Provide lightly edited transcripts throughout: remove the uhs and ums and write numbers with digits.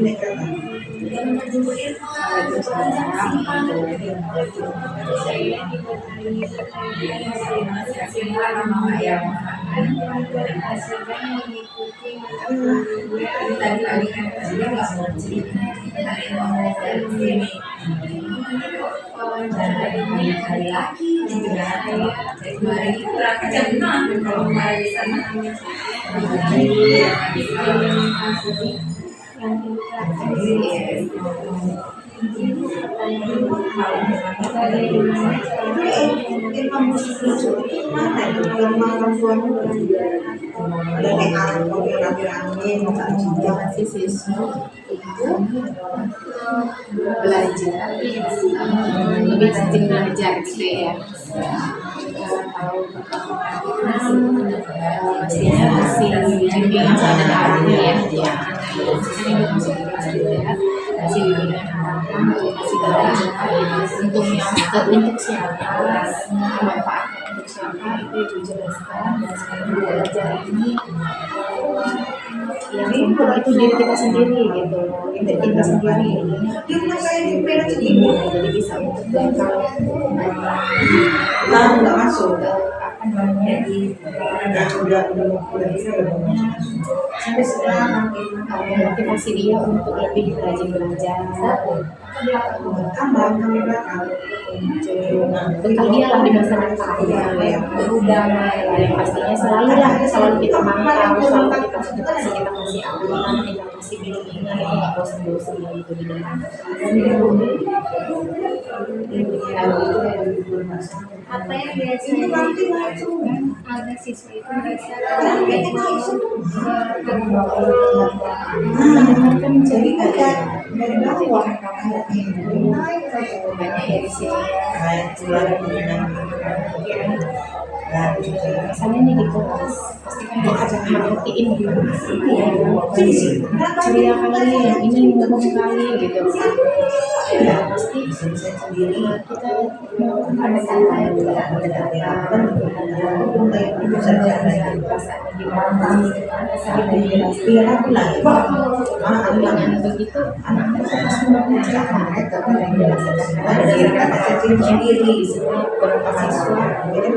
naik kereta. Hari lagi gitu ya. Kemarin itu berangkat jam 6 kalau kemarin di sana. Irfan musik lucu itu mana itu yang malam tuanya ada kayak alat mobil rame-rame makan cincang Si siswa itu belajar lebih penting belajar gitu ya. Pastinya masih bimbingan ada arahnya ya, ini masih belajar, masih bimbingan harapan masih belajar untuk siapa, manfaatnya untuk siapa itu dijelaskan. Dan sekarang belajar ini yang untuk itu diri kita sendiri gitu, untuk kita sendiri. di rumah saya di Medan Ibu Jadi bisa untuk bekal nggak masuk apa namanya di udah bisa sampai sekarang motivasi dia untuk lebih rajin belajar. tambah kami belakang Bekal dia lah di masa depan ya. Udah yang pastinya selalu kita mantau, selalu kita edukasi, kita kasih amanah, kita kasih bimbingan, itu nggak bosan-bosan gitu di depan. Apa yang biasanya ada siswa itu merasa mendengarkan cerita dari bawah banyak dari sini misalnya nih di kelas pasti kan dia merhatiin ceria kali yang ini ngomong kali gitu ya pasti kita pendekatan dengan begitu anak-anak pasti mengerjakan sendiri beberapa siswa jadi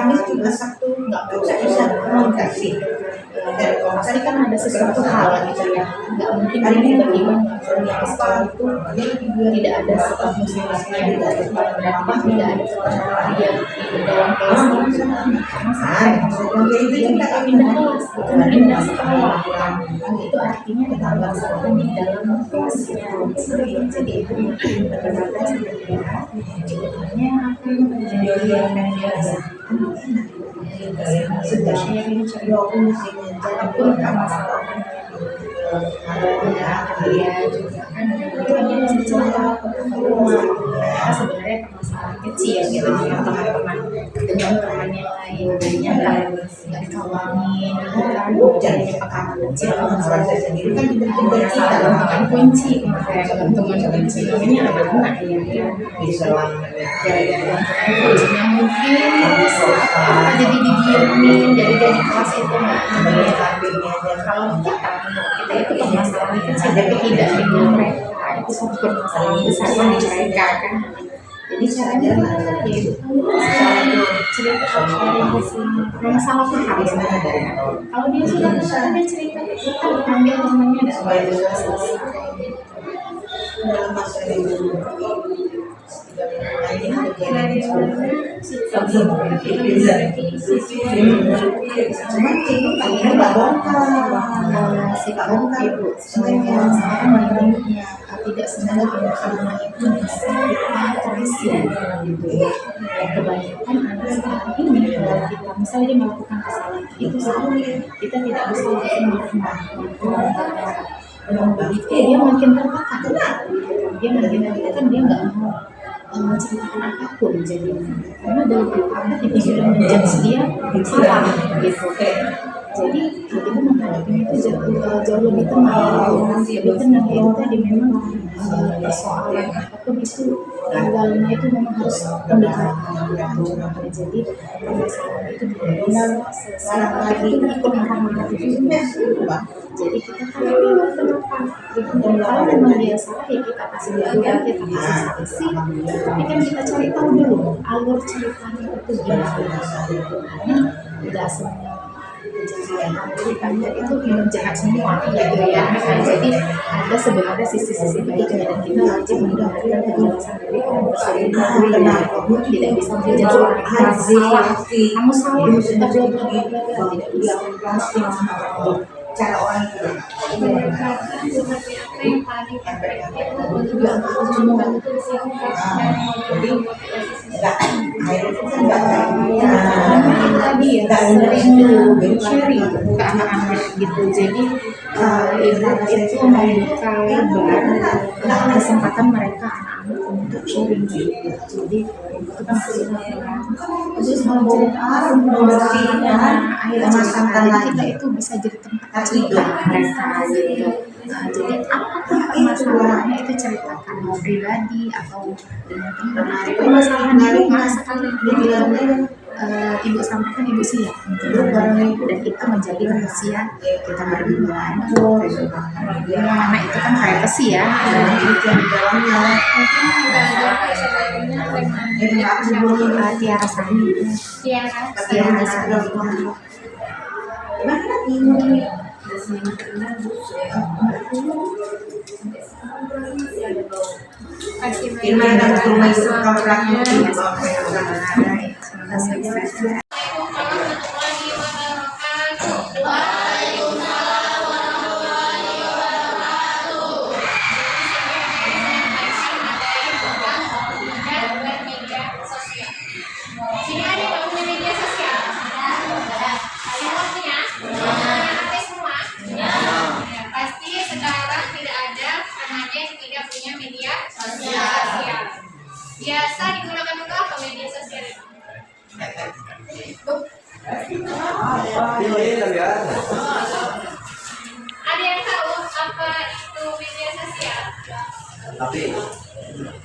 Kamis juga Sabtu nggak bisa komunikasi. Pasti kan ada sesuatu hal gitu ya, nggak mungkin dia tiba-tiba ke sekolah itu tidak ada staff musiknya, tidak ada berapa, tidak ada dia di dalam kelas dia pindah kelas, bukan pindah sekolah. Itu artinya kita melaksanakan di dalam kelasnya. Jadi itu mungkin benar-benar seperti hanya apa yang terjadi sedangnya ini cerita pun masalah dia juga kan itu hanya cerita sebenarnya masalah kecil gitu dengan teman-teman dengan teman yang lain ternyata nggak dikawanin kan jadi pekan kecil masalah sendiri kan dibentuk dari dalam pekan kunci kayak keuntungan kunci ini anak-anak ya gara-gara kuncinya mungkin jadi didiemin jadi kelas itu nggak kalau kita itu permasalahan kecil tapi tidak dengan mereka itu suatu permasalahan besar bagi mereka kan. Jadi caranya yaitu cerita yang salah paham sebenarnya. Kalau dia sudah dia cerita kita panggil temannya dan supaya selesai. Dalam masa ini cuman itu kayaknya nggak bongkar si Pak Bongkar ibu sebenarnya sekarang tidak semua anak-anak itu bisa terisi gitu ya. Kebanyakan anak sekarang ini kalau kita misalnya dia melakukan kesalahan itu selalu kita tidak bisa langsung marah. Dengan begitu dia makin tertekan, dia makin tertekan, dia nggak mau menceritakan apapun jadi karena dalam apa kita sudah menjudge dia salah gitu jadi kita menghadapinya itu jauh lebih tenang itu tadi memang persoalan apapun itu awalnya itu memang harus pendekatan curhatnya. Jadi permasalahan itu benar-benar selama itu ikut marah-marah itu. Jadi kita kan kenapa gitu, dan kalau memang dia salah ya kita kasih dia, kita kasih sanksi, tapi kan kita cari tahu dulu alur ceritanya itu gimana. Tidak semua kejadian itu memang jahat semua gitu ya. Jadi ada sebenarnya sisi-sisi baiknya dan kita wajib mendengarkan penjelasan dari orang tersebut. Tidak bisa menjadi kamu salah, kita tidak bisa. Cara orang itu Berdasarkan seperti apa yang paling efektif untuk membantu si dan enggak air itu kan enggak Tadi ya sering sharing ke anak-anak gitu. Jadi ibu itu membuka lebar kesempatan mereka anak-anak untuk sharing gitu. Jadi itu kan khusus membongkar membersihkan akhir cerita, kita itu bisa jadi tempat cerita mereka gitu. Jadi apapun permasalahannya itu ceritakan, mau pribadi atau dengan teman. Permasalahan di rumah sekalian dibilang ibu sampaikan, ibu siap dan itu menjadi rahasia kita berdua. Karena itu kan privacy ya, itu yang di dalamnya. Tiara Sani. Tiara Sani. Gimana dapat rumah itu kalau lagi biasa digunakan untuk apa media sosial itu? Ada yang tahu apa itu media sosial?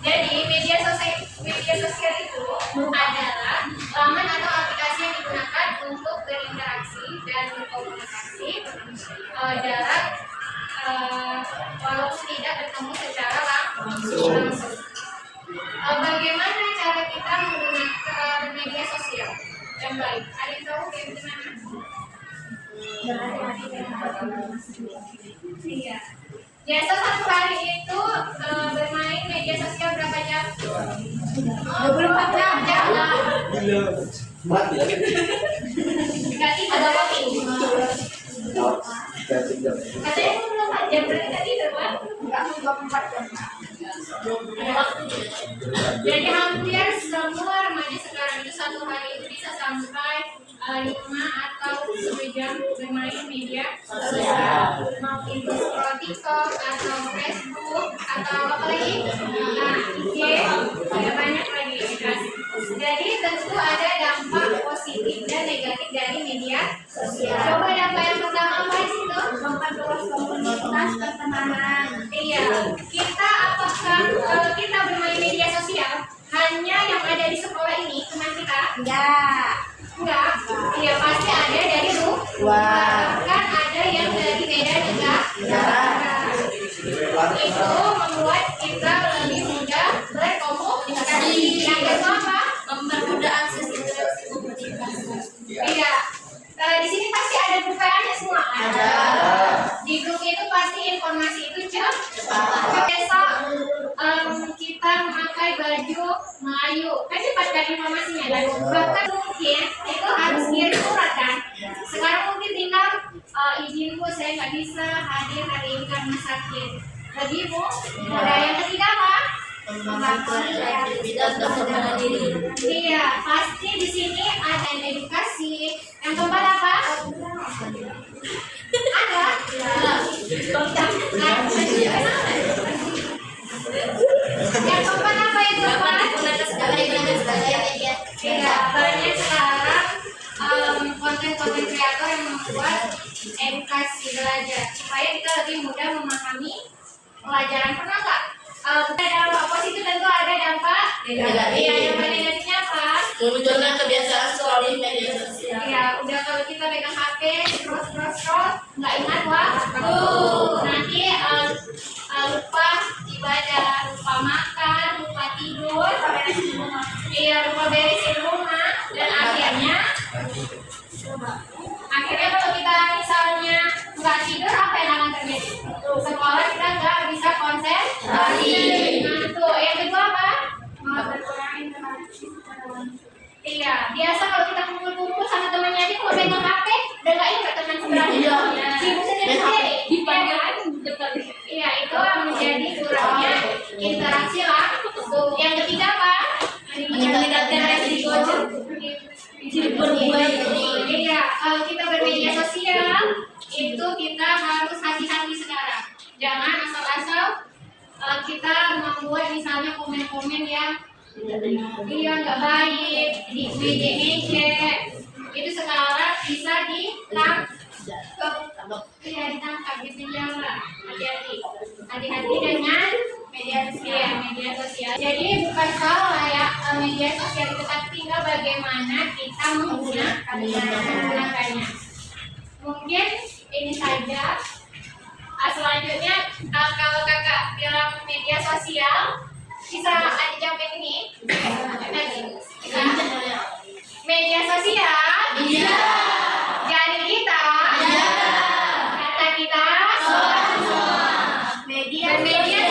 Jadi media sosial itu adalah laman atau aplikasi yang digunakan untuk berinteraksi dan berkomunikasi darat walaupun tidak bertemu secara langsung. Bagaimana cara kita menggunakan media sosial yang baik? Ada yang tahu bagaimana? Iya. Biasa satu hari itu bermain media sosial berapa jam? 24 jam lah. Mati lagi. Tadi ada lagi. Katanya 24 jam berarti tadi berapa? 24 jam. Jadi hampir semua remaja sekarang itu satu hari itu bisa sampai 5 atau 10 jam bermain media sosial, mau itu scroll TikTok atau Facebook atau apa lagi, IG, ada banyak lagi. Jadi tentu ada dampak positif dan negatif dari media sosial. Coba dampak yang pertama apa di situ? Memperluas komunitas pertemanan. Iya, kita apakah kalau kita bermain media sosial hanya yang ada di sekolah ini teman kita? Enggak. Iya, pasti ada dari luar. Kan ada yang dari beda negara. Itu membuat kita lebih mudah berkomunikasi. Yang kedua apa? Mempermudah akses interaksi komunikasi. Iya. Di sini pasti ada grup WA-nya semua kan? Ada. Di grup itu pasti informasi itu cepat. Biasa kita memakai baju Melayu, kan cepat kan informasinya. Dan bahkan mungkin itu harus kirim surat kan. Sekarang mungkin tinggal izin Bu, saya nggak bisa hadir hari ini karena sakit. Jadi Bu, ada yang ketiga apa? Iya, pasti di sini ada edukasi. Yang keempat apa? Ada. Yang keempat apa itu apa? Iya, banyak sekarang konten-konten kreator yang membuat edukasi belajar supaya kita lebih mudah memahami pelajaran. Pernah nggak? Dampak positif tentu ada dampak kita pegang HP, scroll, nggak ingat waktu. Nanti lupa ibadah, lupa makan, lupa tidur, iya lupa beresin rumah, dan akhirnya kalau kita misalnya nggak tidur, apa yang akan terjadi? Sekolah kita nggak bisa konsentrasi. Nah tuh, yang kedua apa? Iya, biasa kalau kita kumpul-kumpul sama temannya aja kalau pegang HP, udah nggak ingat teman sebelahnya. Sibuk sendiri. Iya, itu menjadi kurangnya interaksi lah. Yang ketiga apa? Meningkatkan resiko iya, kalau kita bermedia sosial itu kita harus hati-hati sekarang. Jangan asal-asal kita membuat misalnya komen-komen yang iya nggak baik di media itu sekarang bisa ditangkap di penjara. Hati-hati dengan media sosial. Jadi bukan salah ya media sosial itu, tapi tinggal bagaimana kita menggunakannya. Mungkin ini saja. Selanjutnya kalau kakak bilang media sosial, bisa ada jawab ini. Bisa. Media sosial. Iya. Jadi kita. Iya. Kata kita. Media sosial.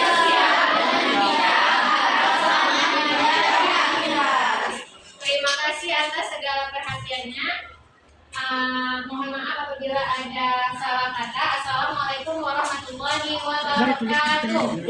Terima kasih atas segala perhatiannya. Mohon maaf apabila ada salah kata. Assalamualaikum warahmatullahi wabarakatuh.